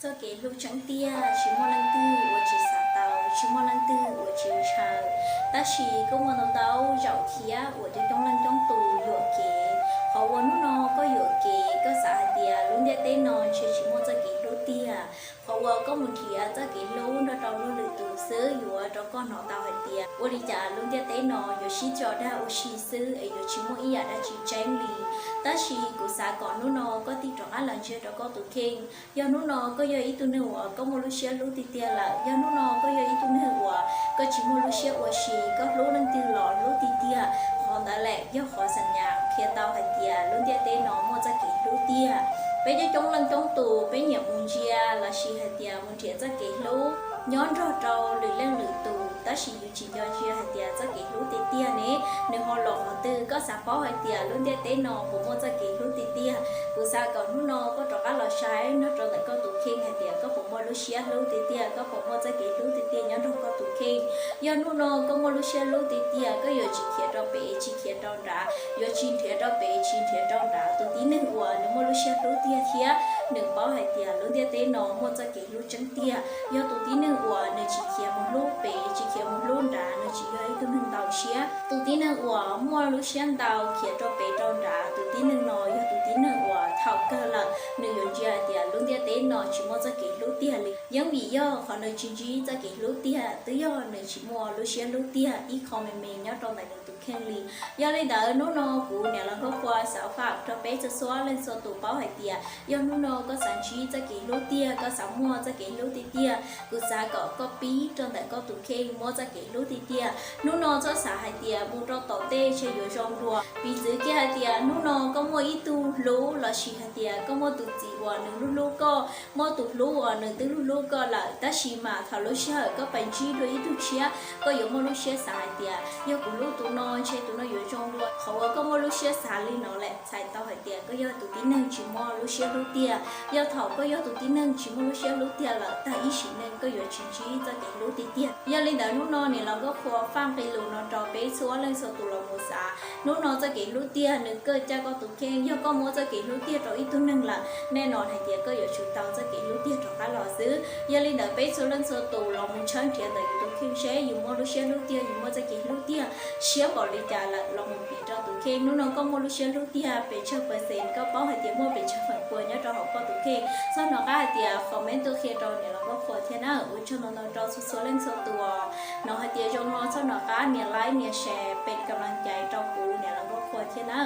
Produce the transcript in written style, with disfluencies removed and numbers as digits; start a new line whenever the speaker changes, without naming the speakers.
这给路程地啊，去莫能地，我去沙道，去莫能地，我去长，但是ก็莫能到绕天啊，我就中能中途有给，好我นู่นก็有给，ก็สาเดียลุงเดียเต้นอนชิโมจะ给路地啊，好我ก็มุนทีอ่ะจะ给路เราเราลุตูซื้ออยู่อ่ะเราก็หนอตาหัดเดียวันนี้จ้าลุงเดียเต้นอนอยู่ชิจอได้อุชิซื้อไอ้อยู่ชิโมอีอ่ะได้ชิแจ้งลีแต่ชีกูสาก่อนนู่นก็ตีตรงอันหลังเชื่อเราก็ตุเข่งยานู่นก็ยาอีตุเนื้อก็มูลุเชียรู้ติเตียละยานู่นก็ยาอีตุเนื้อก็ชิมูลุเชียว่าชีก็รู้นั่งตีหล่อรู้ติเตียขอแต่แหละย่อขอสัญญาเพียเตาหัดเตียลุงเดียเต้นอนมัวจะกี่รู้เตียไปจะจงลังจงตูไปเหยียบมุนเชียละชีหัดเตียมุนเทียจะกี่รู้ย้อนเราหรือเล่นหรือตูแต่ชีอยู่ชีย้อนเชียหัดเตียจะกี่รู้ติเตียนี้ในหอหลอกหัวตื้อก็สาป้อหัดเตียลุงเดียเต้นอนผมมัวจะกี่รู้ติเตียกูสาก่อนนู่นก็ตรงกันเราใช้นอกจากนั้นก็ตุเข่งหัดเตียก็ผมมัวลุเชียรู้ติเตียก็ผมมัวจะกี่รู้ติเตียย้อนเราก็ตุเข่งย้อนนู่นก็มัวลุเชียรู้ติเตียก็อยู่ชีเขียเราไปชีเขียเราด่าอยู่ชีเขียเราไปชีเขียเราด่าตุตีหนึ่งหัวนึกมัวลุเชียรู้เตียเทียหนึ่งป้อหัดเตียลุงเดียเต้นอนมัวจะกี่รู้จังเตียย้อนตุตีหนึ่งหัวนึกชีเขียมุลูไปชีเขียมุลูด่านึกชีย้อยตัวหนึ่งดาวเชียตุตีหนึ่งหัวมัวลุเชียดาวเขียเราไปเราด่าตุตีหนึ่งนอยตุตีหนึ่งหัวเท่ากันละนึกย้อนเจียเตียลุงเดียเต้นอนชิมัวจะกี่รู้เตียเลยยังมีย่อขอนึกจีจะกี่รู้เตียตัวย่อนึกชิมัวลุเชียรู้เตียอีคอมเมย์ย้อนตรงไหนตุแค่ลีย้อนเลยเดินนู่นกูเนี่ยเราก็ควาสาวฝากเราไปจะซ้อเล่นโซตูเป้าหัดเตียย้อนนู่นก็สันชีจะกี่รู้เตียก็สาวมัวจะกี่รู้ติเตียกูสาก็ปีจนแต่ก็ตุแค่มัวจะกี่รู้ติเตียนู่นจะสาหัดเตียมูเราต่อเต้เชยอยู่จงรัวปีซื้อแก่หัดเตียนู่นก็มัวอีตูรู้เราชีหัดเตียก็มัวตุจีวันหนึ่งรู้ก็มัวตุรู้วันหนึ่งตึรู้ก็ละแต่ชีมาถ้ารู้เชื่อก็เป็นชีโดยอีตุเชียก็ยังมัวรู้เชื่อสาหัดเตียยังกูรู้ตัวนอนเชยตัวน้อยอยู่จงรัวเขาว่าก็มัวรู้เชื่อสาลีนอแหละใส่เตาหัดเตียก็ยังตุที่หนึ่งชิมัวรู้เชื่อรู้เตียยังเท่าก็ยังตุที่หนึ่งชิมัวรู้เชื่อรู้เตียละแต่อีสิหนึ่งก็อยู่ชิชีจะเด็กรู้ติเตียยังเลยแต่นู่นเนี่ยเราก็ควรฟังไปรู้นอนจอไปซัวเรื่องสตุลมุสานู่นจะเก็บรู้เตียนึกเกิดจะก็ตุเข่งยังก็มัวจะเก็บรู้เตียตัวอีตัวหนึ่งละแน่นอนหัดเตียก็อยู่ชุดเตาจะเก็บรู้เตียตัวการหล่อซื้อยังเลยแต่ไปซัวเรื่องสตุลมุชันเทียแต่อยู่ตุเข่งเชยอยู่มัวรู้เชื่อรู้เตียอยู่มัวจะเก็บรู้เตียเชื่อบริจาละลงปีจอตุเข่งนู่นก็มัวรู้เชื่อรู้เตียเป็นเชื่อเปอร์เซ็นต์ก็ป้องหัดเตียมัวเป็นเชื่อฝันควรเนี่ยจอหอกก็ตุเข่งส่วนน้องก็หัดเตียคอมเมนต์ตัวเคจอเนี่ยเราก็ขอเทียน่าอุ้ยชนน้องจอสุดๆเล่นสตัวน้องหัดเตียจงรอส่วนน้องก็เนี่ยไลค์เนี่ยแชร์เป็นกำลังใจจอกูเนี่ยเราก็ขอเทียน่า